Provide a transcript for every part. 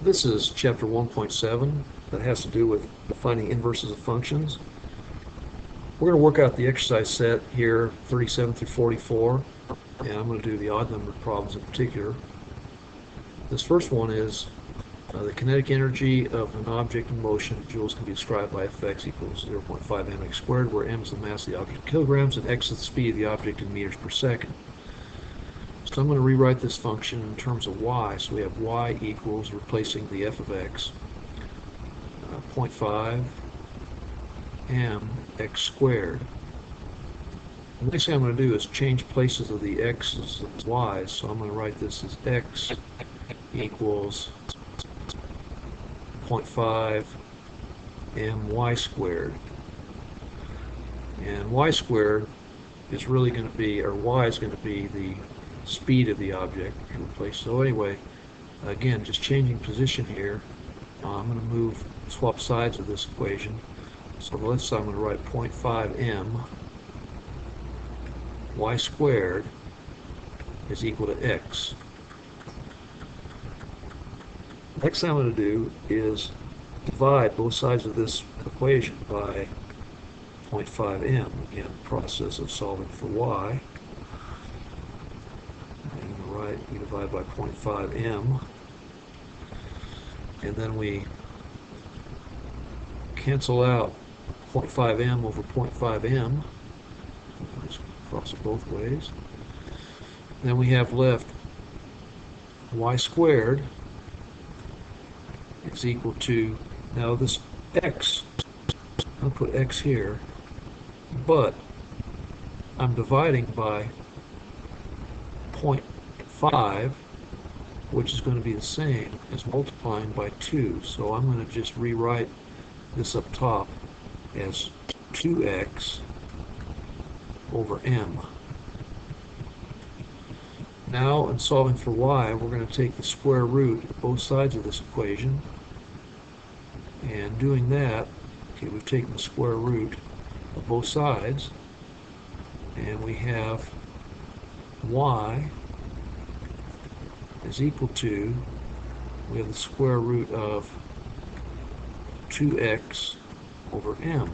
This is chapter 1.7 that has to do with finding inverses of functions. We're going to work out the exercise set here, 37 through 44, and I'm going to do the odd numbered problems in particular. This first one is the kinetic energy of an object in motion in joules can be described by Fx equals 0.5 mx squared, where m is the mass of the object in kilograms and x is the speed of the object in meters per second. So I'm going to rewrite this function in terms of y. So we have y equals, replacing the f of x, 0.5 mx squared. The next thing I'm going to do is change places of the x's and y's. So I'm going to write this as x equals 0.5 my squared. And y squared is really going to be, or y is going to be the speed of the object to replace. So anyway, again, just changing position here. I'm going to swap sides of this equation. So the left side I'm going to write 0.5 m y squared is equal to x. Next thing I'm going to do is divide both sides of this equation by 0.5 m. Again, process of solving for y. And on the right, we divide by 0.5 m. And then we cancel out 0.5 m over 0.5 m. Just cross it both ways. Then we have left y squared is equal to, now this x, I'll put x here, but I'm dividing by 0.5, which is going to be the same as multiplying by 2. So I'm going to just rewrite this up top as 2x over m. Now, in solving for y, we're going to take the square root of both sides of this equation. And doing that, okay, we've taken the square root of both sides, and we have y is equal to, we have the square root of 2x over m.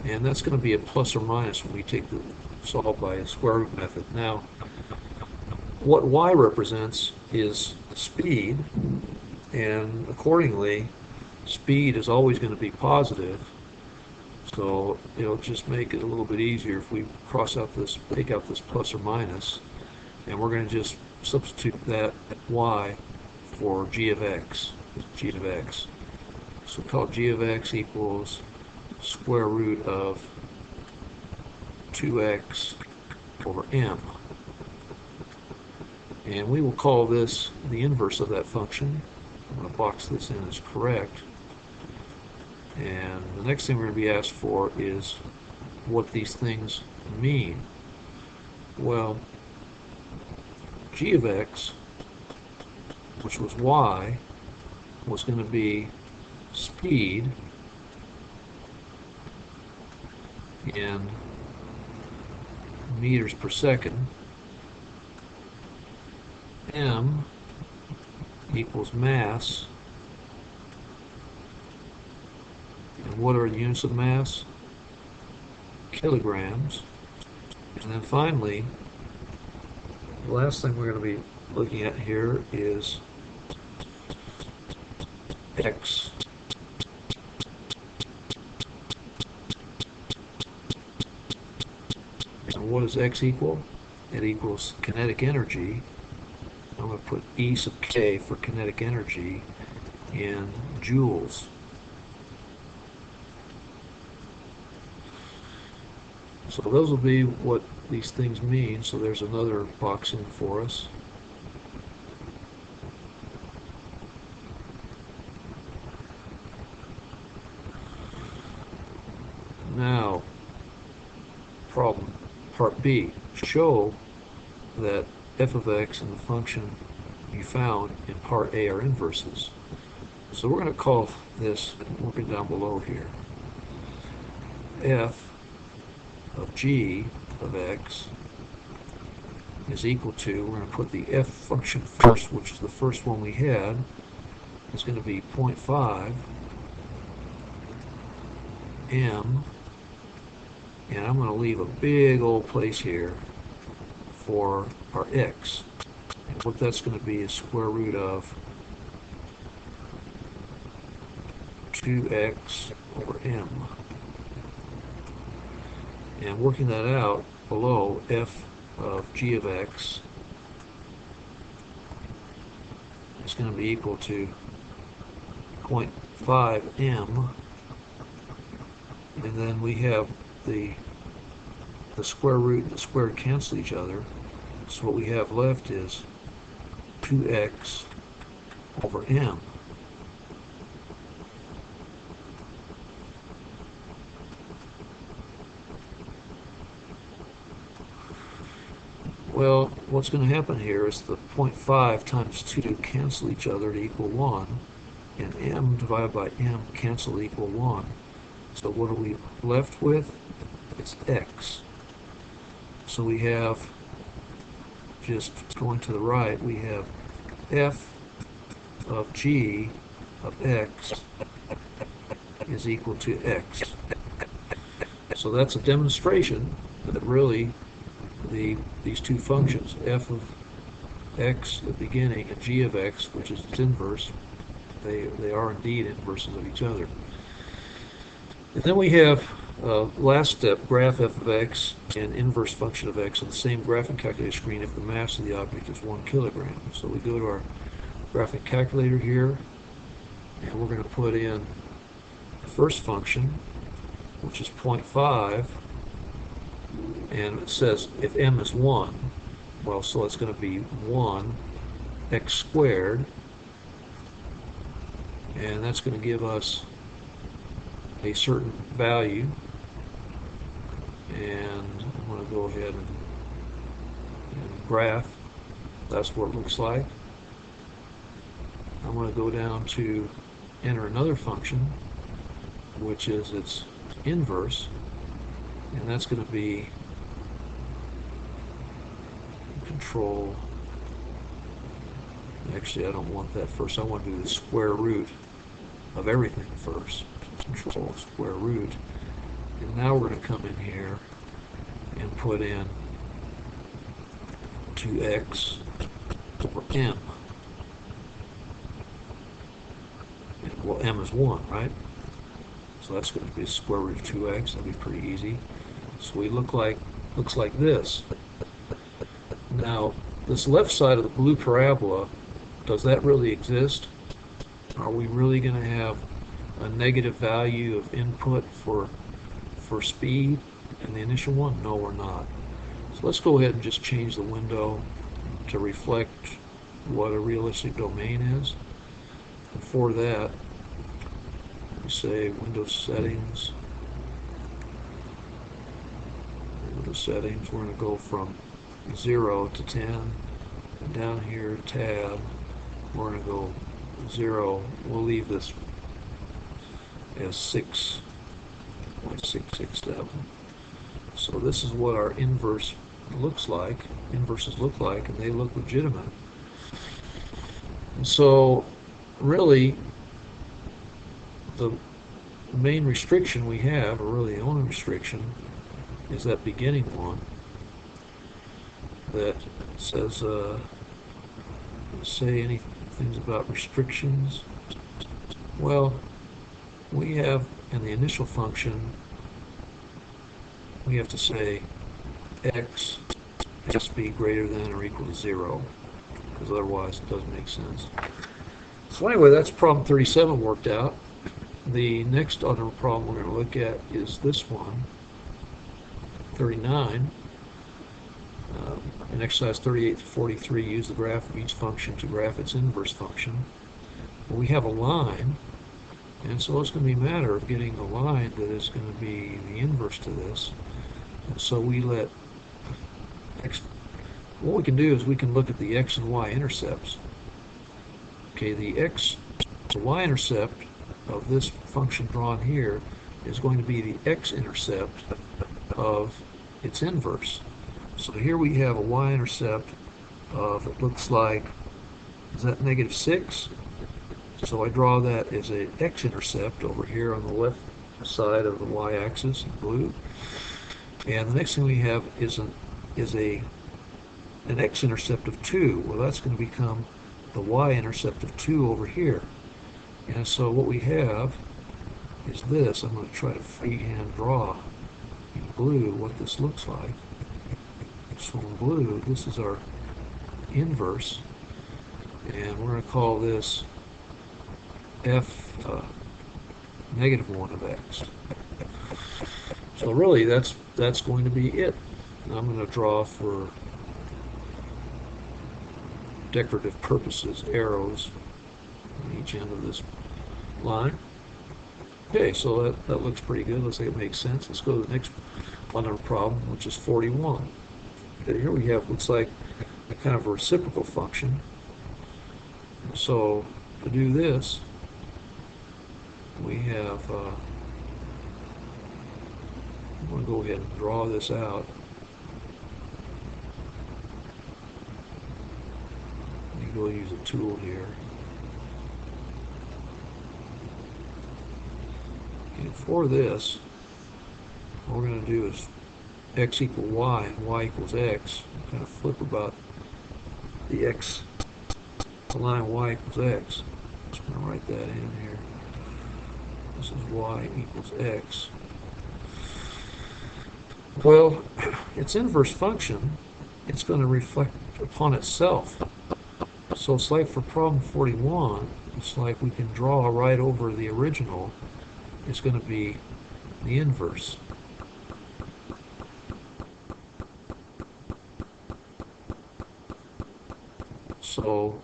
And that's going to be a plus or minus when we take the solve by a square root method. Now, what y represents is speed, and accordingly, speed is always going to be positive. So it'll just make it a little bit easier if we cross out this, take out this plus or minus, and we're going to just substitute that y for g of x. G of x. So call g of x equals square root of 2x over m. And we will call this the inverse of that function. I'm going to box this in as correct. And the next thing we're going to be asked for is what these things mean. Well, g of x, which was y, was going to be speed in meters per second. M equals mass. And what are the units of mass? Kilograms. And then finally, the last thing we're going to be looking at here is x. And what does x equal? It equals kinetic energy. I'm going to put E sub k for kinetic energy in joules. So those will be what these things mean. So there's another boxing for us. Now, problem part B. Show that f of x and the function you found in part A are inverses. So we're going to call this, working down below here, f of g of x is equal to, we're going to put the f function first, which is the first one we had, is going to be 0.5 m, and I'm going to leave a big old place here for our x. And what that's going to be is square root of 2x over m. And working that out below, f of g of x is going to be equal to 0.5 m, and then we have the square root and the square cancel each other, so what we have left is 2x over m. Well, what's going to happen here is the 0.5 times 2 cancel each other to equal 1, and m divided by m cancel to equal 1. So what are we left with? It's x. So we have, just going to the right, we have f of g of x is equal to x. So that's a demonstration that really these two functions, f of x at the beginning and g of x, which is its inverse, they are indeed inverses of each other. And then we have last step, graph f of x and inverse function of x on the same graphing calculator screen if the mass of the object is 1 kilogram. So we go to our graphing calculator here, and we're going to put in the first function, which is 0.5, and it says if m is 1, well, so it's going to be 1 x squared, and that's going to give us a certain value, and I'm going to go ahead and graph. That's what it looks like. I'm going to go down to enter another function, which is its inverse, and that's going to be control. Actually, I don't want that first. I want to do the square root of everything first. Control square root. And now we're going to come in here and put in 2x over m. And, well, m is 1, right? So that's going to be square root of 2x. That'll be pretty easy. So we looks like this. Now, this left side of the blue parabola, does that really exist? Are we really going to have a negative value of input for speed in the initial one? No, we're not. So let's go ahead and just change the window to reflect what a realistic domain is. And for that, we say Windows Settings. Windows Settings, we're going to go from 0 to 10. And down here, Tab, we're going to go 0. We'll leave this as 6.667. So this is what our inverse looks like. Inverses look like, and they look legitimate. And so really the main restriction we have, or really the only restriction, is that beginning one that says say any things about restrictions. Well, we have in the initial function, we have to say x must be greater than or equal to 0, because otherwise it doesn't make sense. So anyway, that's problem 37 worked out. The next other problem we're going to look at is this one, 39. In exercise 38 to 43, use the graph of each function to graph its inverse function. Well, we have a line, and so it's going to be a matter of getting a line that is going to be the inverse to this. And so we let x, what we can do is we can look at the x and y intercepts. Okay, the y-intercept of this function drawn here is going to be the x-intercept of its inverse. So here we have a y-intercept of, it looks like, is that -6? So I draw that as a x-intercept over here on the left side of the y-axis in blue. And the next thing we have is an x-intercept of 2. Well, that's going to become the y-intercept of 2 over here. And so what we have is this. I'm going to try to freehand draw in blue what this looks like. So in blue, this is our inverse, and we're going to call this f -1 of x. So really, that's going to be it. And I'm going to draw, for decorative purposes, arrows on each end of this line. Okay, so that looks pretty good. Looks like it makes sense. Let's go to the next one of the problem, which is 41. Okay, here we have, looks like, a kind of a reciprocal function. So to do this, we have, I'm going to go ahead and draw this out. Let me go use a tool here. And for this, what we're going to do is x equal y and y equals x. Kind of flip about the x, the line y equals x. Just going to write that in here. This is y equals x. Well, its inverse function, it's going to reflect upon itself. So it's like for problem 41, it's like we can draw right over the original. It's going to be the inverse. So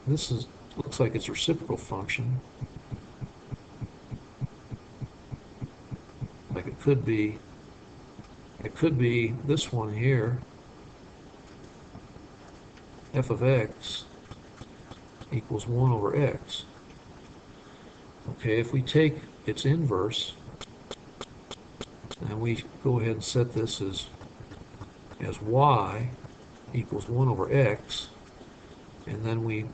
this looks like it's a reciprocal function. Like it could be this one here, f of x equals 1 over x. Okay, if we take its inverse and we go ahead and set this as y equals 1 over x, and then we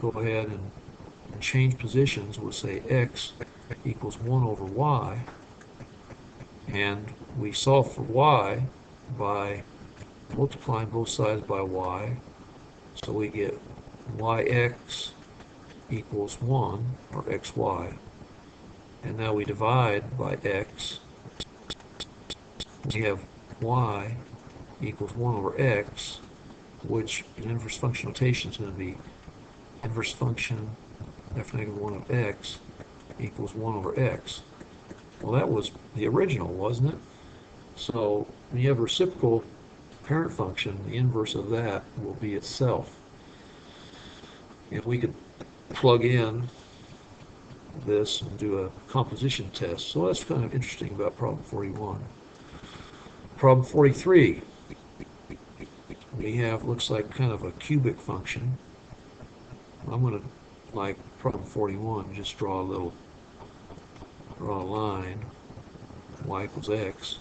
go ahead and change positions, we'll say x equals 1 over y, and we solve for y by multiplying both sides by y, so we get yx equals 1, or xy, and now we divide by x, we have y equals 1 over x, which in inverse function notation is going to be inverse function f-1 of x equals 1 over x. Well, that was the original, wasn't it? So when you have a reciprocal parent function, the inverse of that will be itself. If we could plug in this and do a composition test. So that's kind of interesting about problem 41. Problem 43. We have, looks like kind of a cubic function. I'm going to, like problem 41, just draw a line, y equals x,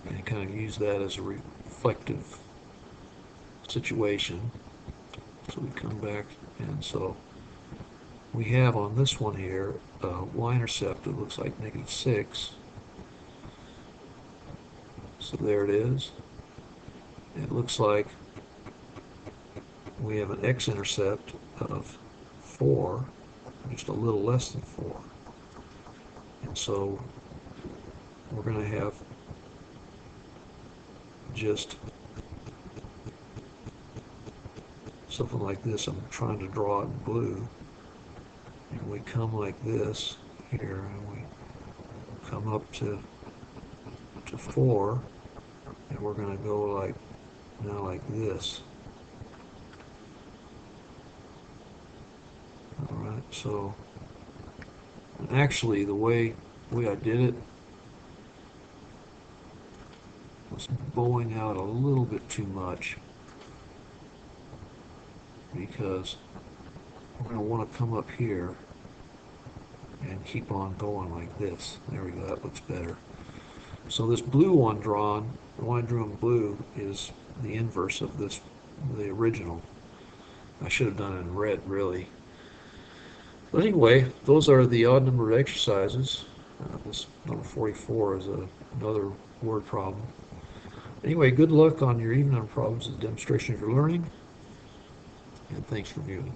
and kind of use that as a reflective situation. So we come back, and so we have on this one here, y-intercept, it looks like -6. So there it is. It looks like we have an x-intercept of 4, just a little less than 4. And so we're going to have just something like this. I'm trying to draw it in blue. And we come like this here, and we come up to 4, and we're going to go like this. All right, so actually the way I did it was bowing out a little bit too much, because we're going to want to come up here and keep on going like this. There we go, that looks better. So this blue one drawn, the one I drew in blue, is the inverse of this, the original. I should have done it in red, really. But anyway, those are the odd numbered exercises. This number 44 is another word problem. Anyway, good luck on your even number problems as a demonstration of your learning, and thanks for viewing.